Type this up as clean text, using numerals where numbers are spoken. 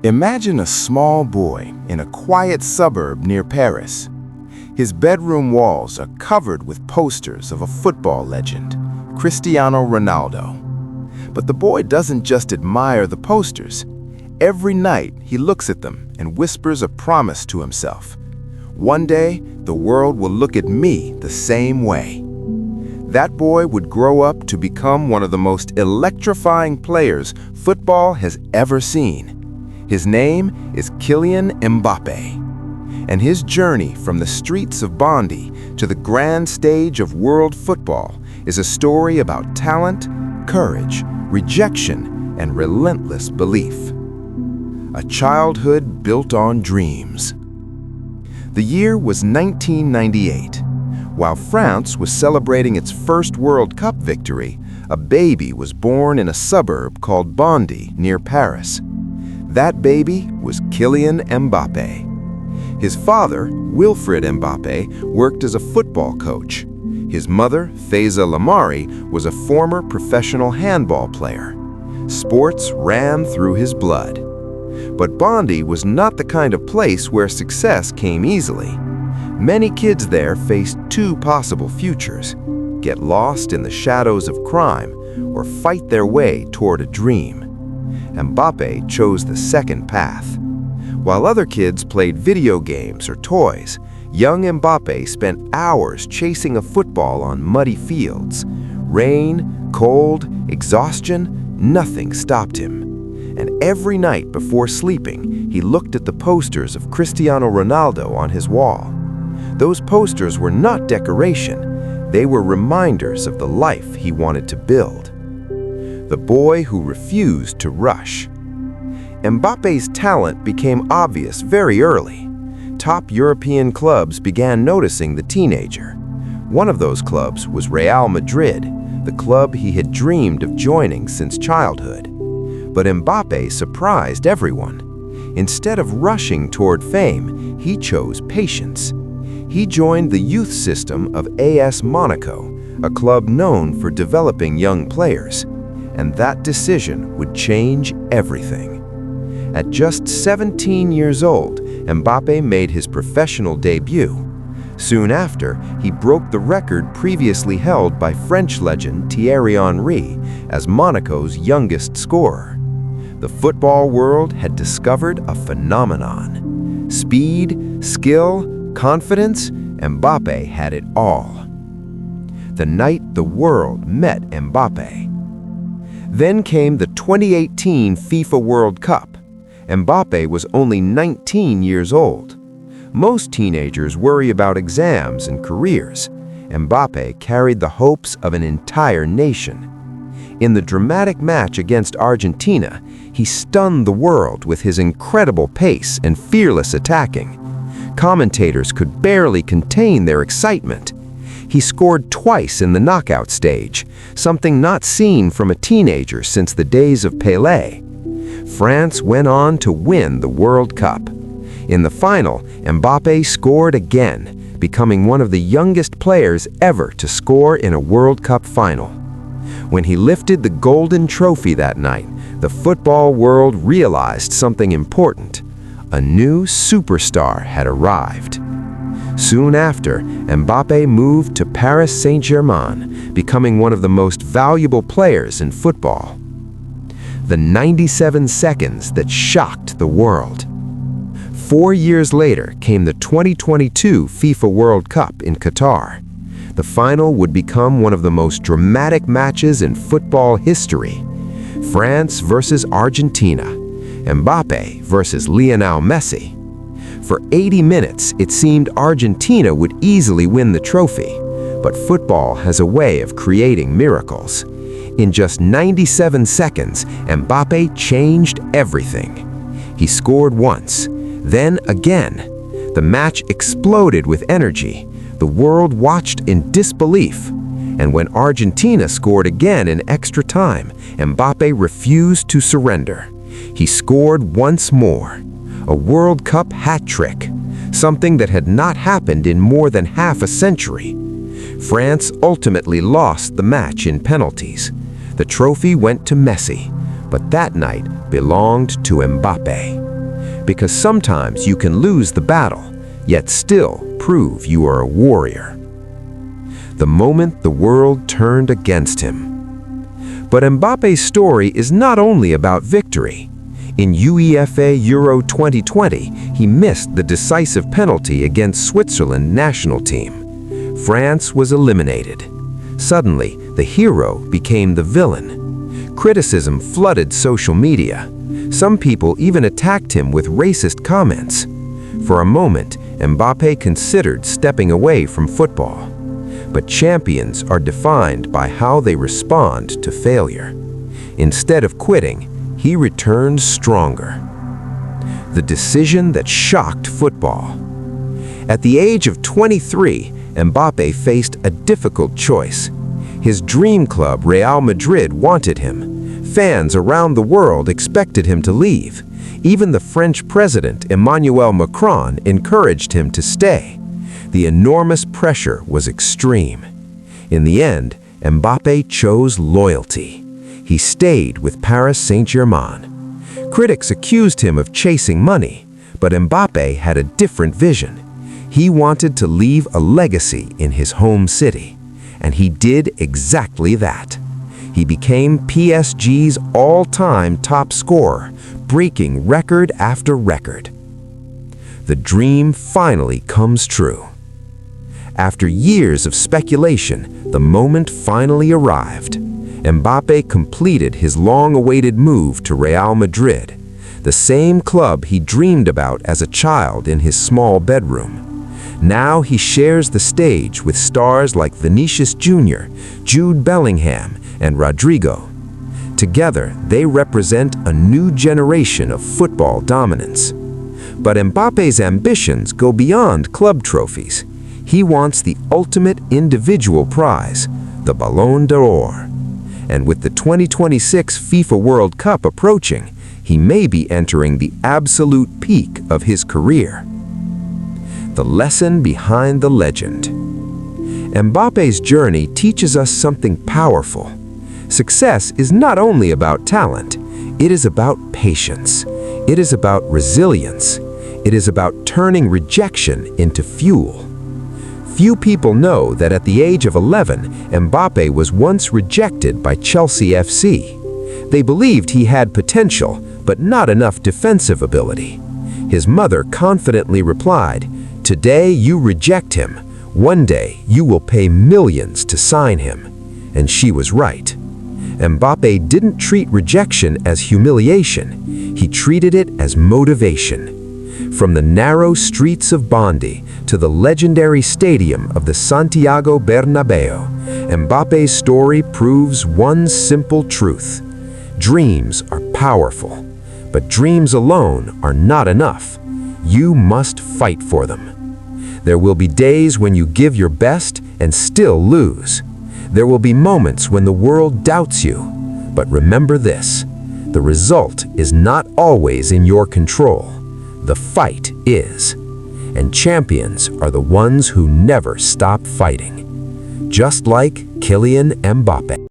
Imagine a small boy in a quiet suburb near Paris. His bedroom walls are covered with posters of a football legend, Cristiano Ronaldo. But the boy doesn't just admire the posters. Every night he looks at them and whispers a promise to himself. One day, the world will look at me the same way. That boy would grow up to become one of the most electrifying players football has ever seen. His name is Kylian Mbappé. And his journey from the streets of Bondy to the grand stage of world football is a story about talent, courage, rejection, and relentless belief. A childhood built on dreams. The year was 1998. While France was celebrating its first World Cup victory, a baby was born in a suburb called Bondy near Paris. That baby was Kylian Mbappé. His father, Wilfried Mbappé, worked as a football coach. His mother, Faiza Lamari, was a former professional handball player. Sports ran through his blood. But Bondy was not the kind of place where success came easily. Many kids there faced two possible futures: get lost in the shadows of crime or fight their way toward a dream. Mbappé chose the second path. While other kids played video games or toys, young Mbappé spent hours chasing a football on muddy fields. Rain, cold, exhaustion, nothing stopped him. And every night before sleeping, he looked at the posters of Cristiano Ronaldo on his wall. Those posters were not decoration. They were reminders of the life he wanted to build. The boy who refused to rush. Mbappé's talent became obvious very early. Top European clubs began noticing the teenager. One of those clubs was Real Madrid, the club he had dreamed of joining since childhood. But Mbappé surprised everyone. Instead of rushing toward fame, he chose patience. He joined the youth system of AS Monaco, a club known for developing young players. And that decision would change everything. At just 17 years old, Mbappé made his professional debut. Soon after, he broke the record previously held by French legend Thierry Henry as Monaco's youngest scorer. The football world had discovered a phenomenon. Speed, skill, confidence, Mbappé had it all. The night the world met Mbappé. Then came the 2018 FIFA World Cup. Mbappé was only 19 years old. Most teenagers worry about exams and careers. Mbappé carried the hopes of an entire nation. In the dramatic match against Argentina, he stunned the world with his incredible pace and fearless attacking. Commentators could barely contain their excitement. He scored twice in the knockout stage, something not seen from a teenager since the days of Pelé. France went on to win the World Cup. In the final, Mbappé scored again, becoming one of the youngest players ever to score in a World Cup final. When he lifted the golden trophy that night, the football world realized something important. A new superstar had arrived. Soon after, Mbappé moved to Paris Saint-Germain, becoming one of the most valuable players in football. The 97 seconds that shocked the world. 4 years later came the 2022 FIFA World Cup in Qatar. The final would become one of the most dramatic matches in football history. France versus Argentina. Mbappé versus Lionel Messi. For 80 minutes, it seemed Argentina would easily win the trophy. But football has a way of creating miracles. In just 97 seconds, Mbappé changed everything. He scored once, then again. The match exploded with energy. The world watched in disbelief. And when Argentina scored again in extra time, Mbappé refused to surrender. He scored once more. A World Cup hat trick, something that had not happened in more than half a century. France ultimately lost the match in penalties. The trophy went to Messi, but that night belonged to Mbappé. because sometimes you can lose the battle, yet still prove you are a warrior. The moment the world turned against him. But Mbappe's story is not only about victory. In UEFA Euro 2020, he missed the decisive penalty against Switzerland national team. France was eliminated. Suddenly, the hero became the villain. Criticism flooded social media. Some people even attacked him with racist comments. For a moment, Mbappe considered stepping away from football. But champions are defined by how they respond to failure. Instead of quitting, he returned stronger. The decision that shocked football. At the age of 23, Mbappe faced a difficult choice. His dream club, Real Madrid, wanted him. Fans around the world expected him to leave. Even the French president, Emmanuel Macron, encouraged him to stay. The enormous pressure was extreme. In the end, Mbappe chose loyalty. He stayed with Paris Saint-Germain. Critics accused him of chasing money, but Mbappe had a different vision. He wanted to leave a legacy in his home city, and he did exactly that. He became PSG's all-time top scorer, breaking record after record. The dream finally comes true. After years of speculation, the moment finally arrived. Mbappe completed his long-awaited move to Real Madrid, the same club he dreamed about as a child in his small bedroom. Now he shares the stage with stars like Vinicius Jr., Jude Bellingham, and Rodrygo. Together, they represent a new generation of football dominance. But Mbappe's ambitions go beyond club trophies. He wants the ultimate individual prize, the Ballon d'Or. And with the 2026 FIFA World Cup approaching, he may be entering the absolute peak of his career. The lesson behind the legend. Mbappe's journey teaches us something powerful. Success is not only about talent, it is about patience. It is about resilience. It is about turning rejection into fuel. Few people know that at the age of 11, Mbappe was once rejected by Chelsea FC. They believed he had potential, but not enough defensive ability. His mother confidently replied, "Today you reject him. One day you will pay millions to sign him." And she was right. Mbappe didn't treat rejection as humiliation. He treated it as motivation. From the narrow streets of Bondy to the legendary stadium of the Santiago Bernabeu, Mbappe's story proves one simple truth. Dreams are powerful, but dreams alone are not enough. You must fight for them. There will be days when you give your best and still lose. There will be moments when the world doubts you. But remember this, the result is not always in your control. The fight is. And champions are the ones who never stop fighting. Just like Kylian Mbappé.